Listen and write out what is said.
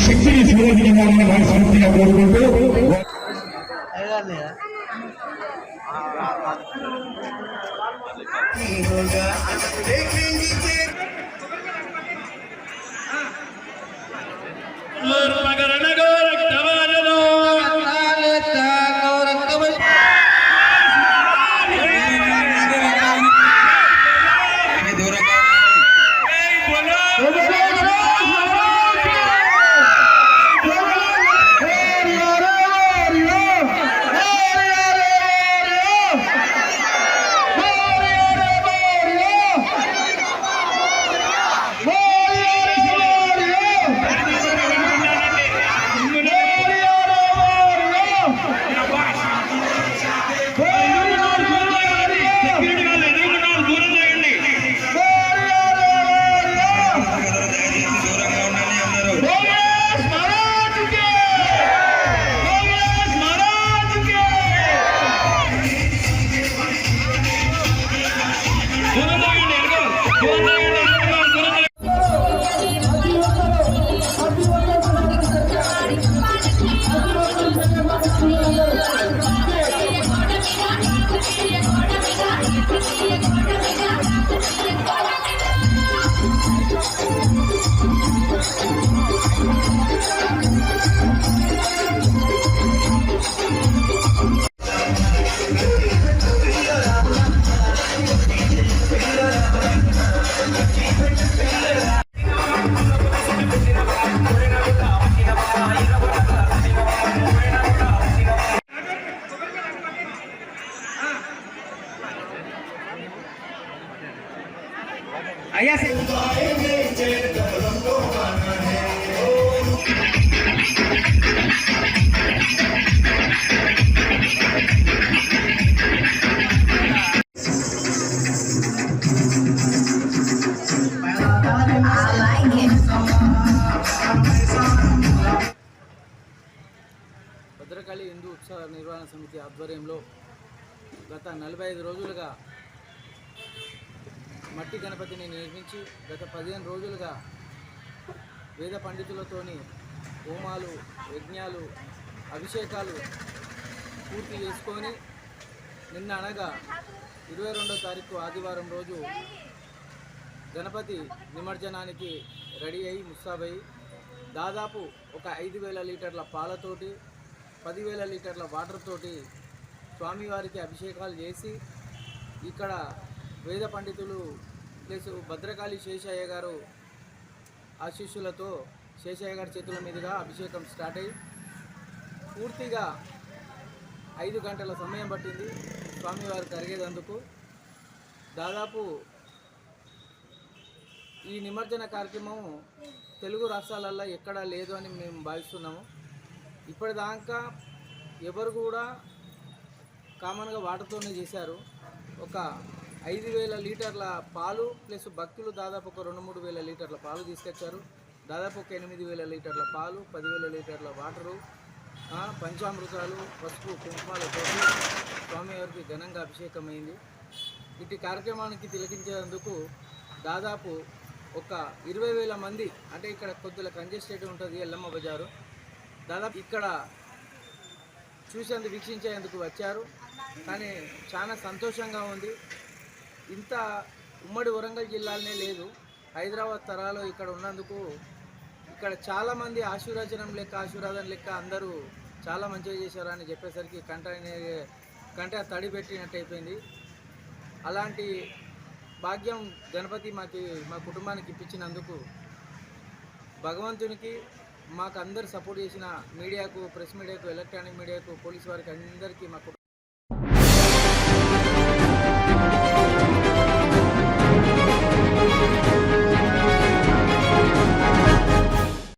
శక్తిని శిరోజనంగా వారి సమస్యగా కోరుకుంటూ భద్రకాళి హిందూ ఉత్సవ నిర్వహణ సమితి ఆధ్వర్యంలో గత 45 రోజులుగా మట్టి గణపతిని నిర్మించి గత 15 రోజులుగా వేద పండితులతోని హోమాలు, యజ్ఞాలు, అభిషేకాలు పూర్తి చేసుకొని నిన్న అనగా 22వ తారీఖు ఆదివారం రోజు గణపతి నిమజ్జనానికి రెడీ అయ్యి ముస్తాబయ్యి దాదాపు ఒక 5,000 లీటర్ల పాలతోటి 10,000 లీటర్ల వాటర్ తోటి స్వామివారికి అభిషేకాలు చేసి ఇక్కడ వేద పండితులు ప్లస్ భద్రకాళి శేషయ్య గారు ఆశీస్సులతో శేషయ్య గారి చేతుల మీదుగా అభిషేకం స్టార్ట్ అయ్యి పూర్తిగా 5 గంటల సమయం పట్టింది స్వామివారికి కరిగేందుకు. దాదాపు ఈ నిమజ్జన కార్యక్రమం తెలుగు రాష్ట్రాలల్లో ఎక్కడా లేదు అని మేము భావిస్తున్నాము. ఇప్పటిదాకా ఎవరు కూడా కామన్గా వాటర్తోనే చేశారు. ఒక 5,000 లీటర్ల పాలు ప్లస్ భక్తులు దాదాపు ఒక 2-3 వేల లీటర్ల పాలు తీసుకొచ్చారు. దాదాపు ఒక 8,000 లీటర్ల పాలు, 10,000 లీటర్ల వాటరు, పంచామృతాలు, పసుపు, కుంకుమాలతో స్వామివారికి ఘనంగా అభిషేకమైంది. ఇటు కార్యక్రమానికి తిలకించేందుకు దాదాపు ఒక 20,000 మంది, అంటే ఇక్కడ కొద్దిగా కంజెస్టెడ్ ఉంటుంది ఎల్లమ్మ బజారు, దాదాపు ఇక్కడ చూసేందుకు వీక్షించేందుకు వచ్చారు. కానీ చాలా సంతోషంగా ఉంది. ఇంత ఉమ్మడి వరంగల్ జిల్లాలోనే లేదు, హైదరాబాద్ తరాలో ఇక్కడ ఉన్నందుకు ఇక్కడ చాలామంది ఆశీర్వాదం లెక్క అందరూ చాలా మంచిగా చేశారని చెప్పేసరికి కంట తడి పెట్టినట్టు అయిపోయింది. అలాంటి భాగ్యం గణపతి మా కుటుంబానికి ఇప్పించినందుకు భగవంతునికి, మాకు అందరు సపోర్ట్ చేసిన మీడియాకు, ప్రెస్ మీడియాకు, ఎలక్ట్రానిక్ మీడియాకు, పోలీసు వారికి అందరికీ మా